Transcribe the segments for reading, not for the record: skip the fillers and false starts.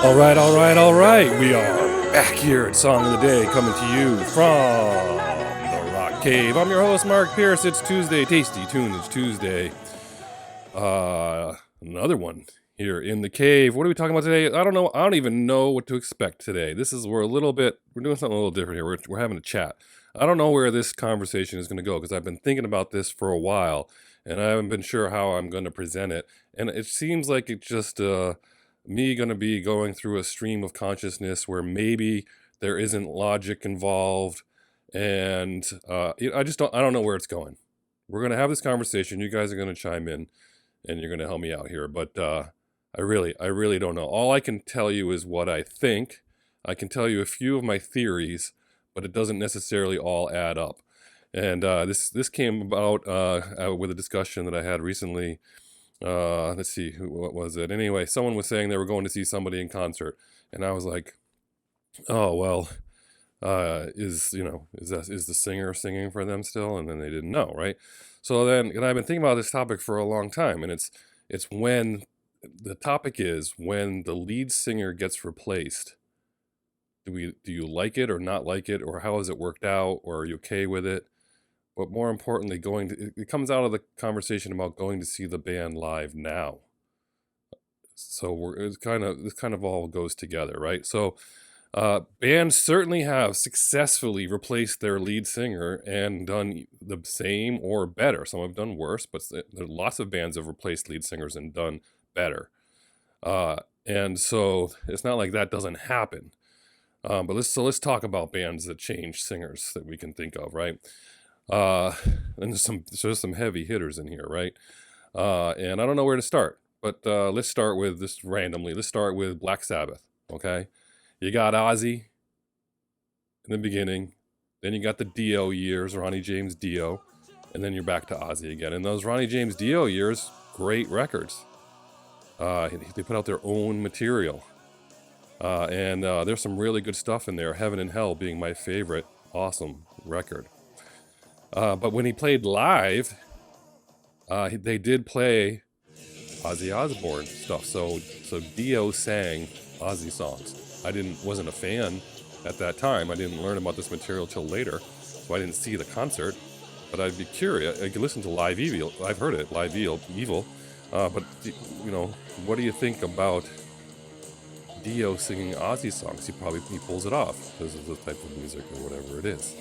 All right. We are back here at Song of the Day, coming to you from the Rock Cave. I'm your host, Mark Pierce. It's Tuesday, Tasty Tunes Tuesday. Another one here in the cave. What are we talking about today? I don't know. I don't even know what to expect today. We're doing something a little different here. We're having a chat. I don't know where this conversation is going to go because I've been thinking about this for a while and I haven't been sure how I'm going to present it. And it seems like it's just me going to be going through a stream of consciousness where maybe there isn't logic involved, and I don't know where it's going. We're going to have this conversation. You guys are going to chime in, and you're going to help me out here. But I really don't know. All I can tell you is what I think. I can tell you a few of my theories, but it doesn't necessarily all add up. And this came about with a discussion that I had recently. Let's see, what was it? Anyway, someone was saying they were going to see somebody in concert, and I was like, oh, well, is the singer singing for them still? And then they didn't know, right? So then, and I've been thinking about this topic for a long time, and it's when the topic is when the lead singer gets replaced. Do you like it or not like it, or how has it worked out, or are you okay with it? But more importantly, it comes out of the conversation about going to see the band live now. So this kind of all goes together, right? So bands certainly have successfully replaced their lead singer and done the same or better. Some have done worse, but there are lots of bands have replaced lead singers and done better. And so it's not like that doesn't happen. But let's talk about bands that change singers that we can think of, right? And there's some heavy hitters in here, right? And I don't know where to start, but let's start with this randomly. Let's start with Black Sabbath, okay? You got Ozzy in the beginning, then you got the Dio years, Ronnie James Dio, and then you're back to Ozzy again. And those Ronnie James Dio years, great records. They put out their own material. And there's some really good stuff in there, Heaven and Hell being my favorite awesome record. But when he played live, they did play Ozzy Osbourne stuff. So Dio sang Ozzy songs. I wasn't a fan at that time. I didn't learn about this material till later, so I didn't see the concert. But I'd be curious. I could listen to Live Evil. I've heard it, Live Evil. But what do you think about Dio singing Ozzy songs? He pulls it off because of the type of music or whatever it is.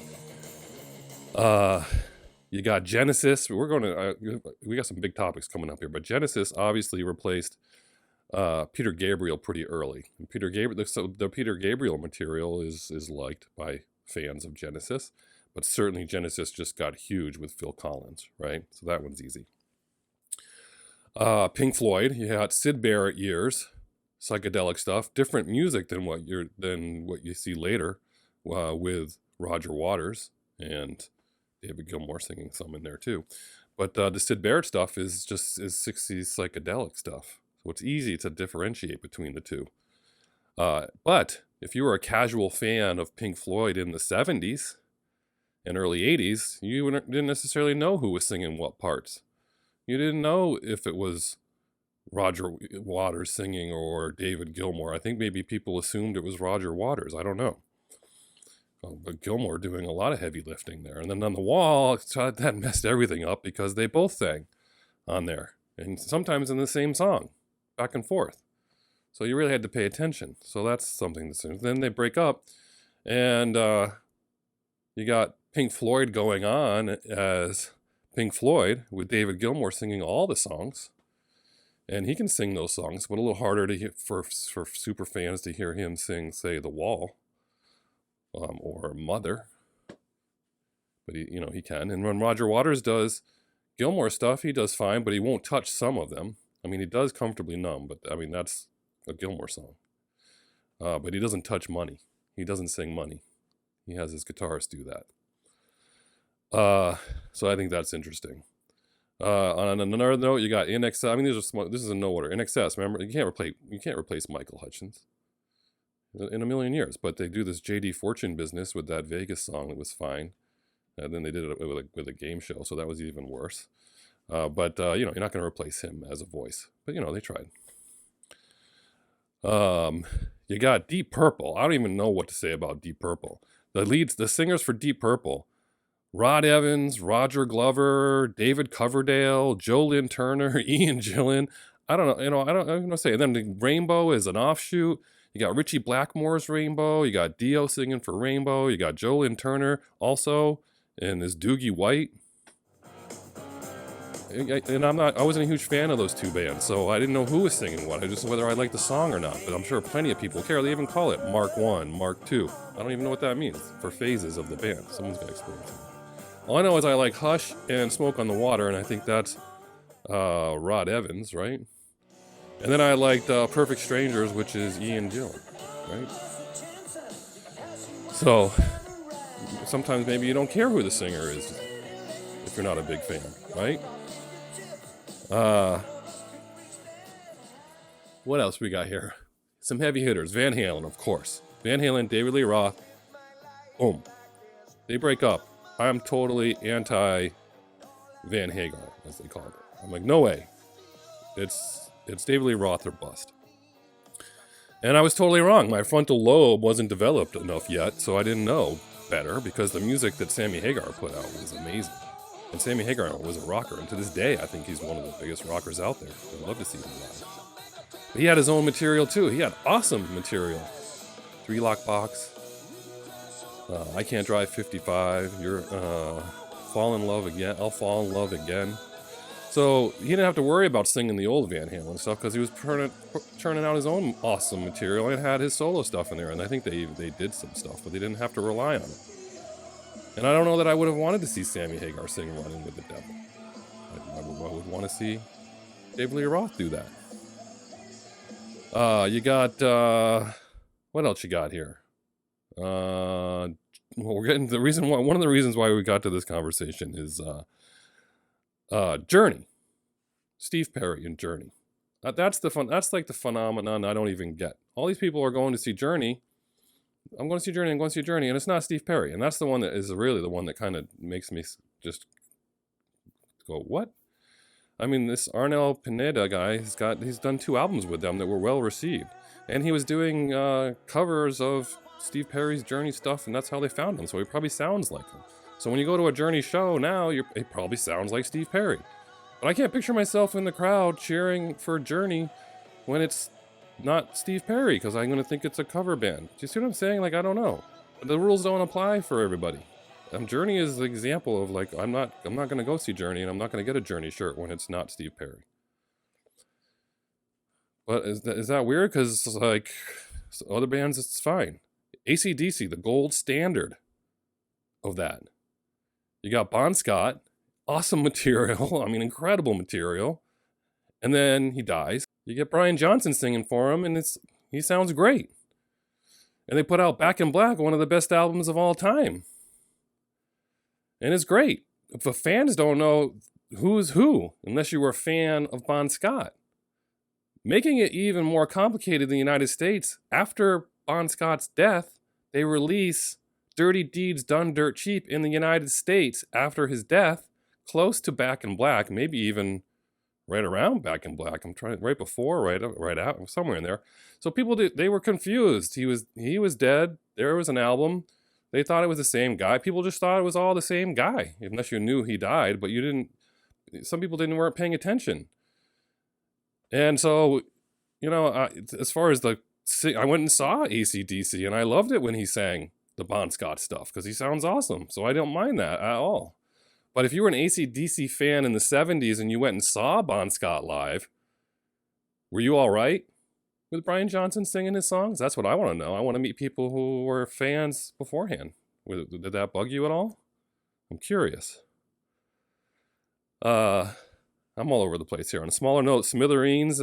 You got Genesis. We got some big topics coming up here, but Genesis obviously replaced Peter Gabriel pretty early. And the Peter Gabriel material is liked by fans of Genesis, but certainly Genesis just got huge with Phil Collins, right? So that one's easy. Pink Floyd, you had Syd Barrett years, psychedelic stuff, different music than what you see later with Roger Waters and David Gilmour singing some in there too. But the Syd Barrett stuff is 60s psychedelic stuff. So it's easy to differentiate between the two. But if you were a casual fan of Pink Floyd in the 70s and early 80s, you didn't necessarily know who was singing what parts. You didn't know if it was Roger Waters singing or David Gilmour. I think maybe people assumed it was Roger Waters. I don't know. But Gilmour doing a lot of heavy lifting there. And then on The Wall, that messed everything up because they both sang on there. And sometimes in the same song, back and forth. So you really had to pay attention. So that's something to see. Then they break up, and you got Pink Floyd going on as Pink Floyd with David Gilmour singing all the songs. And he can sing those songs, but a little harder to hear for super fans to hear him sing, say, The Wall. Or Mother, but he can. And when Roger Waters does Gilmour stuff, he does fine, but he won't touch some of them. I mean, he does Comfortably Numb, but I mean that's a Gilmour song. But he doesn't touch Money. He doesn't sing Money. He has his guitarist do that. So I think that's interesting. On another note, you got INXS. I mean, this is in no order. INXS. Remember, you can't replace Michael Hutchence in a million years, but they do this J.D. Fortune business with that Vegas song. It was fine, and then they did it with a game show, so that was even worse. But you're not going to replace him as a voice, but they tried. You got Deep Purple. I don't even know what to say about Deep Purple. The singers for Deep Purple: Rod Evans, Roger Glover, David Coverdale, Joe Lynn Turner, Ian Gillan. I don't know, I don't know say. And then the Rainbow is an offshoot. You got Richie Blackmore's Rainbow. You got Dio singing for Rainbow. You got Joe Lynn Turner also, and this Doogie White. And I wasn't a huge fan of those two bands, so I didn't know who was singing what. I just whether I liked the song or not. But I'm sure plenty of people care. They even call it Mark 1, Mark 2. I don't even know what that means for phases of the band. Someone's got to explain it to me. All I know is I like Hush and Smoke on the Water, and I think that's Rod Evans, right? And then I liked Perfect Strangers, which is Ian Gillan, right? So sometimes maybe you don't care who the singer is if you're not a big fan, right? What else we got here? Some heavy hitters. Van Halen, of course. Van Halen, David Lee Roth. Boom. They break up. I'm totally anti Van Hagar, as they call it. I'm like, no way. It's David Lee Roth or bust. And I was totally wrong. My frontal lobe wasn't developed enough yet, so I didn't know better, because the music that Sammy Hagar put out was amazing. And Sammy Hagar was a rocker, and to this day, I think he's one of the biggest rockers out there. I'd love to see him live. But he had his own material, too. He had awesome material. 3 Lock Box. I Can't Drive 55. You're Fall in Love Again. I'll Fall in Love Again. So he didn't have to worry about singing the old Van Halen stuff, because he was churning out his own awesome material and had his solo stuff in there. And I think they did some stuff, but they didn't have to rely on it. And I don't know that I would have wanted to see Sammy Hagar sing Running with the Devil. I would want to see David Lee Roth do that. You got, what else you got here? Well, we're getting one of the reasons why we got to this conversation is, Journey. Steve Perry and Journey. That's like the phenomenon I don't even get. All these people are going to see Journey. I'm going to see Journey, and it's not Steve Perry. And that's the one that is really the one that kind of makes me just go, what? I mean, this Arnel Pineda guy, he's done 2 albums with them that were well received. And he was doing covers of Steve Perry's Journey stuff, and that's how they found him. So he probably sounds like him. So when you go to a Journey show now, it probably sounds like Steve Perry. But I can't picture myself in the crowd cheering for Journey when it's not Steve Perry, because I'm going to think it's a cover band. Do you see what I'm saying? Like, I don't know. The rules don't apply for everybody. Journey is the example of, like, I'm not going to go see Journey, and I'm not going to get a Journey shirt when it's not Steve Perry. But is that weird? Because, like, other bands, it's fine. ACDC, the gold standard of that. You got Bon Scott, awesome material. I mean, incredible material. And then he dies. You get Brian Johnson singing for him, and he sounds great. And they put out Back in Black, one of the best albums of all time. And it's great. If the fans don't know who's who, unless you were a fan of Bon Scott. Making it even more complicated in the United States, after Bon Scott's death, they release Dirty Deeds Done Dirt Cheap in the United States after his death, close to Back in Black, maybe even right around Back in Black. I'm trying right before, right out, somewhere in there. So people they were confused. He was dead. There was an album. They thought it was the same guy. People just thought it was all the same guy, unless you knew he died, but you didn't. Some people weren't paying attention. And so, as far as I went and saw ACDC, and I loved it when he sang the Bon Scott stuff, because he sounds awesome. So I don't mind that at all. But if you were an ACDC fan in the 70s and you went and saw Bon Scott live, were you all right with Brian Johnson singing his songs? That's what I want to know. I want to meet people who were fans beforehand. Did that bug you at all? I'm curious. I'm all over the place here. On a smaller note, Smithereens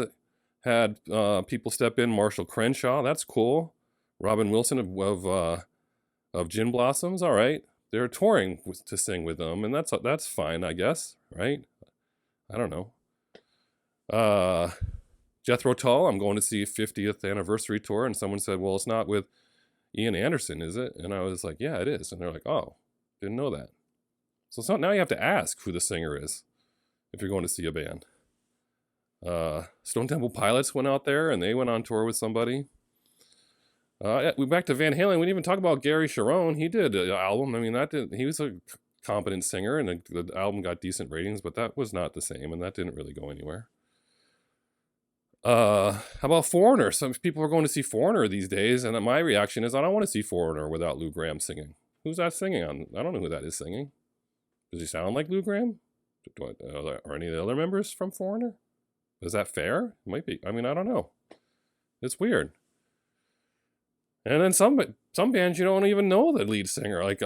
had people step in. Marshall Crenshaw, that's cool. Robin Wilson of Gin Blossoms, all right. They're touring to sing with them, and that's fine, I guess, right? I don't know. Jethro Tull, I'm going to see a 50th anniversary tour, and someone said, well, it's not with Ian Anderson, is it? And I was like, yeah, it is. And they're like, oh, didn't know that. So now you have to ask who the singer is if you're going to see a band. Stone Temple Pilots went out there and they went on tour with somebody. We back to Van Halen. We didn't even talk about Gary Cherone. He did an album. I mean, he was a competent singer, and the album got decent ratings, but that was not the same, and that didn't really go anywhere. How about Foreigner? Some people are going to see Foreigner these days, and my reaction is I don't want to see Foreigner without Lou Gramm singing. Who's that singing on? I don't know who that is singing. Does he sound like Lou Gramm? Are any of the other members from Foreigner? Is that fair? It might be. I mean, I don't know. It's weird. And then some bands you don't even know the lead singer. Like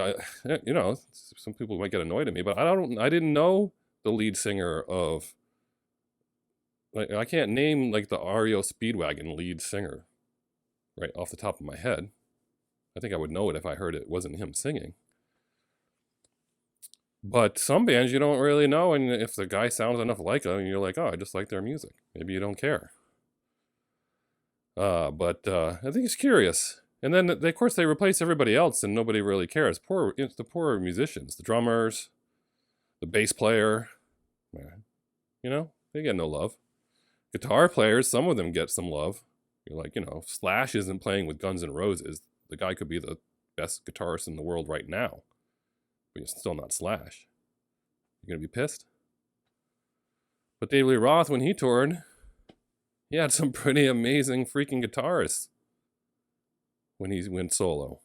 some people might get annoyed at me, but I didn't know the lead singer of. Like, I can't name like the REO Speedwagon lead singer right off the top of my head. I think I would know it if I heard it wasn't him singing. But some bands you don't really know, and if the guy sounds enough like them, you're like, oh, I just like their music. Maybe you don't care. But I think it's curious. And then, of course, they replace everybody else, and nobody really cares. It's the poor musicians, the drummers, the bass player. They get no love. Guitar players, some of them get some love. You're like, Slash isn't playing with Guns N' Roses. The guy could be the best guitarist in the world right now. But he's still not Slash. You're going to be pissed? But David Lee Roth, when he toured, he had some pretty amazing freaking guitarists when he went solo.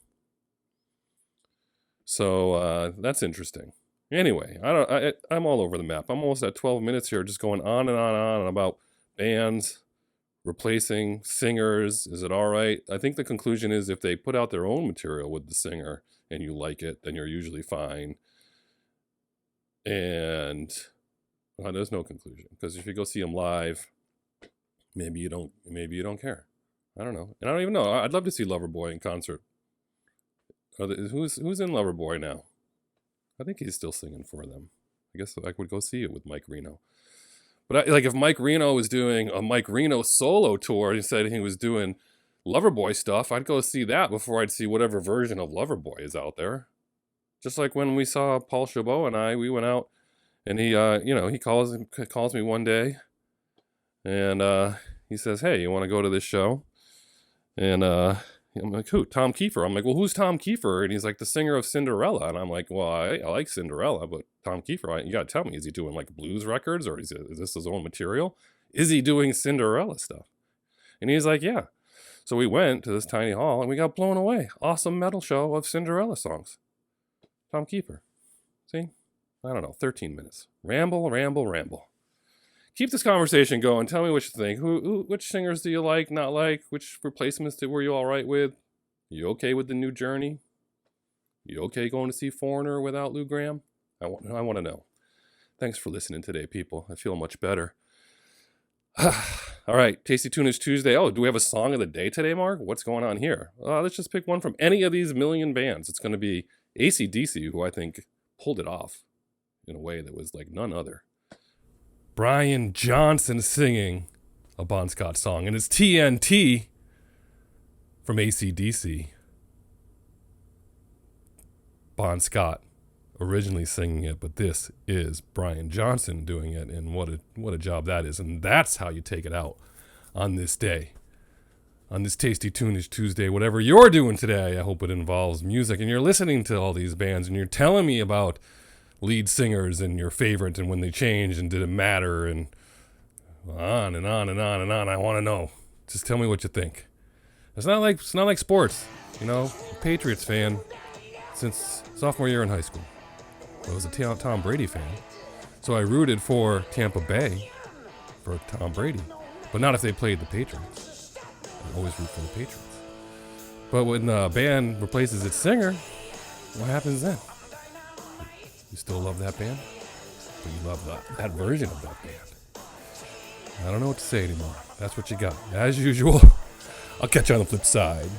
So that's interesting. Anyway, I'm all over the map. I'm almost at 12 minutes here, just going on and on and on about bands replacing singers. Is it all right? I think the conclusion is if they put out their own material with the singer and you like it, then you're usually fine. And there's no conclusion, because if you go see them live, maybe you don't care. I don't know. And I don't even know. I'd love to see Loverboy in concert. Who's in Loverboy now? I think he's still singing for them. I guess I would go see it with Mike Reno. But if Mike Reno was doing a Mike Reno solo tour, he said he was doing Loverboy stuff, I'd go see that before I'd see whatever version of Loverboy is out there. Just like when we saw Paul Chabot and we went out, and he calls me one day, and he says, "Hey, you want to go to this show?" And I'm like, "Who? Tom Kiefer?" I'm like, "Well, who's Tom Kiefer?" And he's like, "The singer of Cinderella." And I'm like, "Well, I like Cinderella, but Tom Kiefer, you got to tell me, is he doing like blues records, or is this his own material? Is he doing Cinderella stuff?" And he's like, "Yeah." So we went to this tiny hall and we got blown away. Awesome metal show of Cinderella songs. Tom Kiefer. See? I don't know, 13 minutes. Ramble. Keep this conversation going. Tell me what you think. Which singers do you like, not like? Which replacements were you all right with? You okay with the new Journey? You okay going to see Foreigner without Lou Gramm? I want to know. Thanks for listening today, people. I feel much better. All right, Tasty Tunage Tuesday. Oh, do we have a song of the day today, Mark? What's going on here? Let's just pick one from any of these million bands. It's going to be ACDC, who I think pulled it off in a way that was like none other. Brian Johnson singing a Bon Scott song, and it's TNT from ACDC. Bon Scott originally singing it, but this is Brian Johnson doing it, and what a job that is. And that's how you take it out on this day, on this Tasty Tunage Tuesday. Whatever you're doing today, I hope it involves music, and you're listening to all these bands, and you're telling me about lead singers and your favorite and when they changed and did it matter, and on and on and on and on. I want to know. Just tell me what you think. It's not like sports, Patriots fan since sophomore year in high school. I was a Tom Brady fan, so I rooted for Tampa Bay for Tom Brady, but not if they played the Patriots. I always root for the Patriots. But when a band replaces its singer, what happens then? You still love that band, but you love that version of that band. I don't know what to say anymore. That's what you got. As usual, I'll catch you on the flip side.